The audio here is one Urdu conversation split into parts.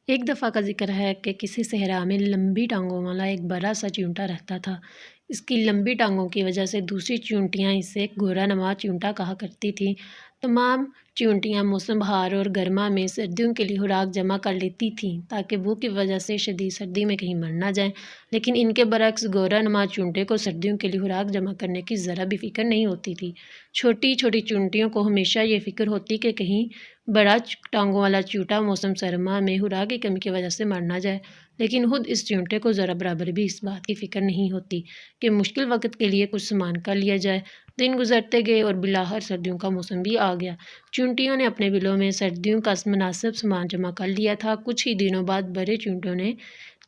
ایک دفعہ کا ذکر ہے کہ کسی صحرا میں لمبی ٹانگوں والا ایک بڑا سا چیونٹا رہتا تھا۔ اس کی لمبی ٹانگوں کی وجہ سے دوسری چیونٹیاں اسے گھوڑا نما چیونٹا کہا کرتی تھیں۔ تمام چیونٹیاں موسم بہار اور گرما میں سردیوں کے لیے خوراک جمع کر لیتی تھیں تاکہ بھوک کی وجہ سے شدید سردی میں کہیں مر نہ جائیں، لیکن ان کے برعکس گھوڑا نما چیونٹے کو سردیوں کے لیے خوراک جمع کرنے کی ذرا بھی فکر نہیں ہوتی تھی۔ چھوٹی چھوٹی چیونٹیوں کو ہمیشہ یہ فکر ہوتی کہ کہیں بڑا ٹانگوں والا چیونٹا موسم سرما میں خوراک کی کمی کی وجہ سے مر نہ جائے، لیکن خود اس چیونٹے کو ذرا برابر بھی اس بات کی فکر نہیں ہوتی کہ مشکل وقت کے لیے کچھ سامان کر لیا جائے۔ دن گزرتے گئے اور بالآخر سردیوں کا موسم بھی آ گیا۔ چیونٹیوں نے اپنے بلوں میں سردیوں کا مناسب سامان جمع کر لیا تھا۔ کچھ ہی دنوں بعد بڑے چیونٹوں نے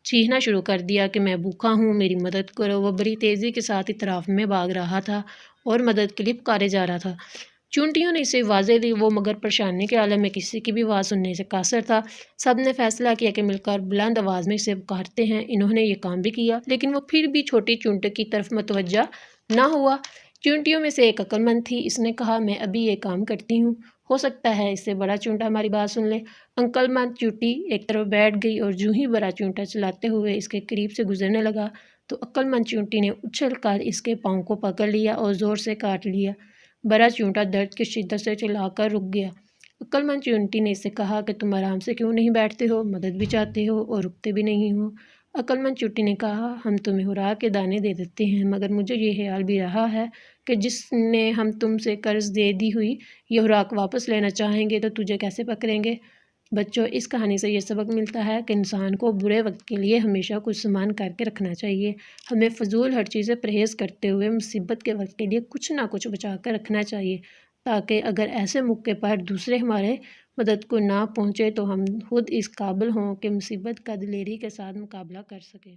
چیخنا شروع کر دیا کہ میں بھوکا ہوں، میری مدد کرو۔ وہ بڑی تیزی کے ساتھ اطراف میں بھاگ رہا تھا اور مدد کے لیے پکارے جا رہا تھا۔ چیونٹیوں نے اسے آوازیں دی، وہ مگر پریشانی کے عالم میں کسی کی بھی آواز سننے سے قاصر تھا۔ سب نے فیصلہ کیا کہ مل کر بلند آواز میں اسے پکارتے ہیں۔ انہوں نے یہ کام بھی کیا، لیکن وہ پھر بھی چھوٹی چیونٹے کی طرف متوجہ نہ ہوا۔ چیونٹیوں میں سے ایک عقل مند تھی، اس نے کہا میں ابھی یہ کام کرتی ہوں، ہو سکتا ہے اس سے بڑا چیونٹا ہماری بات سن لے۔ عقل مند چیونٹی ایک طرف بیٹھ گئی اور جو ہی بڑا چیونٹا چلاتے ہوئے اس کے قریب سے گزرنے لگا تو عقل مند چیونٹی نے اچھل کر اس کے پاؤں کو پکڑ لیا اور زور سے کاٹ لیا۔ بڑا چیونٹا درد کی شدت سے چلا کر رک گیا۔ عقل مند چیونٹی نے اس سے کہا کہ تم آرام سے کیوں نہیں بیٹھتے ہو، مدد بھی چاہتے ہو اور رکتے بھی نہیں ہو۔ عقل مند چیونٹی نے کہا ہم تمہیں خوراک کے دانے دے دیتے ہیں، مگر مجھے یہ خیال بھی رہا ہے کہ جس نے ہم تم سے قرض دے دی ہوئی یہ خوراک واپس لینا چاہیں گے تو تجھے کیسے پکڑیں گے۔ بچوں، اس کہانی سے یہ سبق ملتا ہے کہ انسان کو برے وقت کے لیے ہمیشہ کچھ سامان کر کے رکھنا چاہیے۔ ہمیں فضول ہر چیز سے پرہیز کرتے ہوئے مصیبت کے وقت کے لیے کچھ نہ کچھ بچا کر رکھنا چاہیے، تاکہ اگر ایسے موقع پر دوسرے ہمارے مدد کو نہ پہنچے تو ہم خود اس قابل ہوں کہ مصیبت کا دلیری کے ساتھ مقابلہ کر سکیں۔